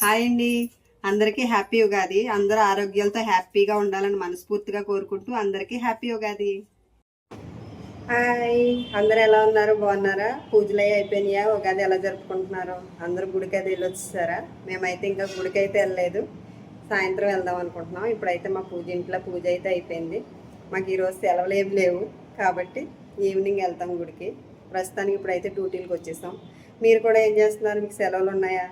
Hi అండి, అందరికీ happy Ugadi. అందరూ ఆరోగ్యాలతో హ్యాపీగా ఉండాలని మనస్ఫూర్తిగా కోరుకుంటూ అందరికీ హ్యాపీ ఉగాది. హాయ్, అందరూ ఎలా ఉన్నారు? బాగున్నారా? పూజలు అయ్యి అయిపోయినాయా? ఉగాది ఎలా జరుపుకుంటున్నారు? అందరూ గుడికి అది వెళ్ళొచ్చేసారా? మేమైతే ఇంకా గుడికి అయితే వెళ్ళలేదు, సాయంత్రం వెళ్దాం అనుకుంటున్నాం. ఇప్పుడైతే మా ఇంట్లో పూజ అయితే అయిపోయింది. మాకు ఈరోజు సెలవులు ఏమి లేవు కాబట్టి ఈవినింగ్ వెళ్తాం గుడికి. ప్రస్తుతానికి ఇప్పుడైతే డ్యూటీలకు వచ్చేసాం. మీరు కూడా ఏం చేస్తున్నారు? మీకు సెలవులు ఉన్నాయా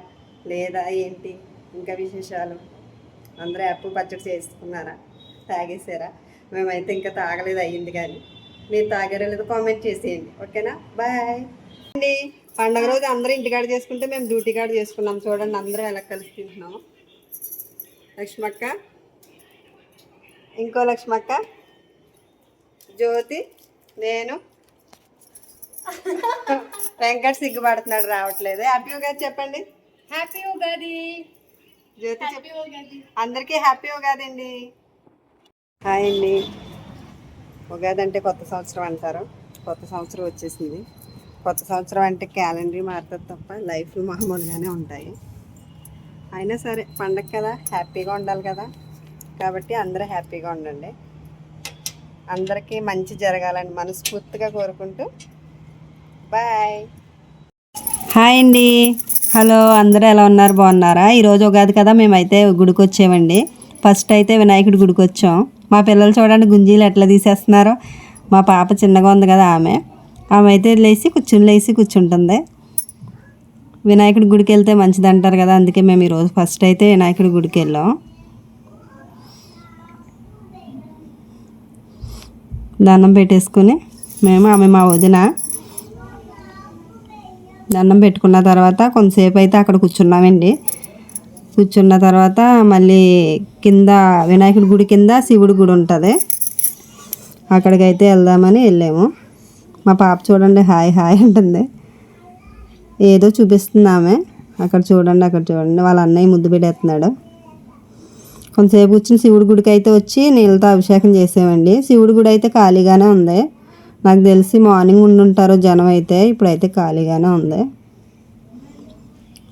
లేదా ఏంటి? ఇంకా విశేషాలు? అందరూ యాప్ పచ్చడి చేసుకున్నారా? తాగేసారా? మేమైతే ఇంకా తాగలేదు, అయ్యింది. కానీ మీరు తాగారో లేదో కామెంట్ చేసేయండి. ఓకేనా? బాయ్ అండి. పండగ రోజు అందరూ ఇంటికాడ చేసుకుంటే మేము డ్యూటీ కాడ చేసుకున్నాం. చూడండి అందరూ ఎలా కలిసి తింటున్నాము. లక్ష్మక్క, ఇంకో లక్ష్మక్క, జ్యోతి, నేను. వెంకట్ సిగ్గుపడుతున్నాడు, రావట్లేదు. హ్యాపీ ఉగాది చెప్పండి. హ్యాపీ ఉగాది జ్యోతి. అందరికీ హ్యాపీ ఉగాది అండి. హాయ్ అండి. ఉగాది అంటే కొత్త సంవత్సరం అంటారు. కొత్త సంవత్సరం వచ్చేసింది. కొత్త సంవత్సరం అంటే క్యాలెండర్ మారుతుంది తప్ప లైఫ్లు మామూలుగానే ఉంటాయి. అయినా సరే పండగ కదా, హ్యాపీగా ఉండాలి కదా. కాబట్టి అందరూ హ్యాపీగా ఉండండి. అందరికీ మంచి జరగాలని మనస్ఫూర్తిగా కోరుకుంటూ బాయ్. హాయ్ అండి. హలో, అందరూ ఎలా ఉన్నారు? బాగున్నారా? ఈరోజు ఉగాది కదా, మేమైతే గుడికి వచ్చామండి. ఫస్ట్ అయితే వినాయకుడి గుడికి వచ్చాం. మా పిల్లలు చూడండి గుంజీలు ఎట్లా తీసేస్తున్నారో. మా పాప చిన్నగా ఉంది కదా, ఆమె అయితే లేచి కూర్చుంటుంది. వినాయకుడి గుడికి వెళ్తే మంచిది అంటారు కదా, అందుకే మేము ఈరోజు ఫస్ట్ అయితే వినాయకుడి గుడికి వెళ్ళాం. దండం పెట్టేసుకుని ఆమె మా వదిన దండం పెట్టుకున్న తర్వాత కొంతసేపు అయితే అక్కడ కూర్చున్నామండి. కూర్చున్న తర్వాత మళ్ళీ కింద వినాయకుడి గుడి కింద శివుడి గుడి ఉంటుంది, అక్కడికైతే వెళ్దామని వెళ్ళాము. మా పాప చూడండి హాయ్ హాయ్ అంటుంది, ఏదో చూపిస్తుంది ఆమె. అక్కడ చూడండి వాళ్ళ అన్నయ్య ముద్దు పెట్టేస్తున్నాడు. కొంతసేపు కూర్చుని శివుడి గుడికి అయితే వచ్చి నీళ్ళతో అభిషేకం చేసామండి. శివుడి గుడి అయితే ఖాళీగానే ఉంది. నాకు తెలిసి మార్నింగ్ ఉండుంటారు జనం, అయితే ఇప్పుడైతే ఖాళీగానే ఉంది.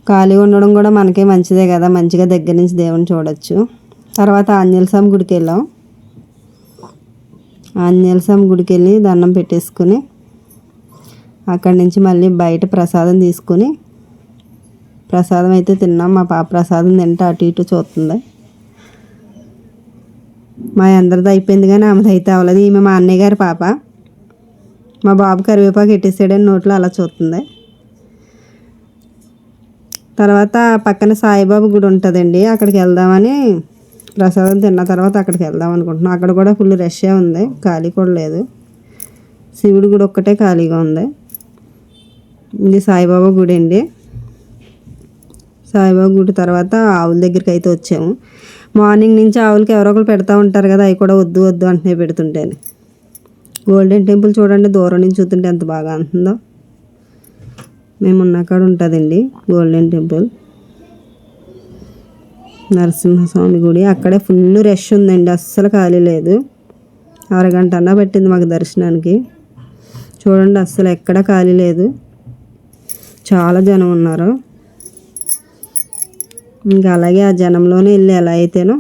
ఖాళీగా ఉండడం కూడా మనకే మంచిదే కదా, మంచిగా దగ్గర నుంచి దేవుని చూడొచ్చు. తర్వాత ఆంజనేయ స్వామి గుడికి వెళ్ళాం. ఆంజనేయ స్వామి గుడికి వెళ్ళి దండం పెట్టేసుకుని అక్కడి నుంచి మళ్ళీ బయట ప్రసాదం తీసుకుని ప్రసాదం అయితే తిన్నాం. మా పాప ప్రసాదం తింటే అటు ఇటు చూస్తుంది. మా అందరిది అయిపోయింది కానీ ఆమెది అయితే అవ్వలేదు. ఈమె మా అన్నయ్య గారి పాప. మా బాబు కరివేపాకు ఎట్టేసాడని నోట్లో అలా చూస్తుంది. తర్వాత పక్కన సాయిబాబా గుడి ఉంటుందండి, అక్కడికి వెళ్దామని ప్రసాదం తిన్న తర్వాత అక్కడికి వెళ్దాం అనుకుంటున్నాం. అక్కడ కూడా ఫుల్ రష్గా ఉంది, ఖాళీ కూడా లేదు. శివుడి గుడి ఒక్కటే ఖాళీగా ఉంది. ఇది సాయిబాబా గుడి అండి. సాయిబాబా గుడి తర్వాత ఆవుల దగ్గరికి అయితే వచ్చాము. మార్నింగ్ నుంచి ఆవులకి ఎవరో ఒకరు పెడతా ఉంటారు కదా, అవి కూడా వద్దు వద్దు అంటనే పెడుతుంటేనే. గోల్డెన్ టెంపుల్ చూడండి, దూరం నుంచి చూస్తుంటే ఎంత బాగా ఉంటుందో. మేము ఉన్న కాడ ఉంటుందండి గోల్డెన్ టెంపుల్. నరసింహస్వామి గుడి అక్కడే ఫుల్ రష్ ఉందండి, అస్సలు ఖాళీ లేదు. అరగంట అన్నా పట్టింది మాకు దర్శనానికి. చూడండి అస్సలు ఎక్కడ ఖాళీ లేదు, చాలా జనం ఉన్నారు. ఇంకా అలాగే ఆ జనంలోనే వెళ్ళి ఎలా అయితేనో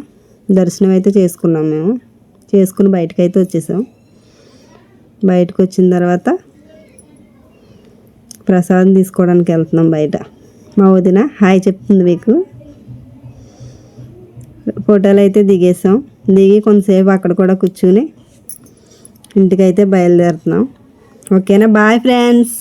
దర్శనం అయితే చేసుకున్నాం. మేము చేసుకుని బయటకు అయితే వచ్చేసాం. బయటకు వచ్చిన తర్వాత ప్రసాదం తీసుకోవడానికి వెళ్తున్నాం బయట. మా వదిన హాయ్ చెప్తుంది మీకు. ఫోటోలు అయితే దిగేసాం. దిగి కొంతసేపు అక్కడ కూడా కూర్చుని ఇంటికైతే బయలుదేరుతున్నాం. ఓకేనా? Bye friends.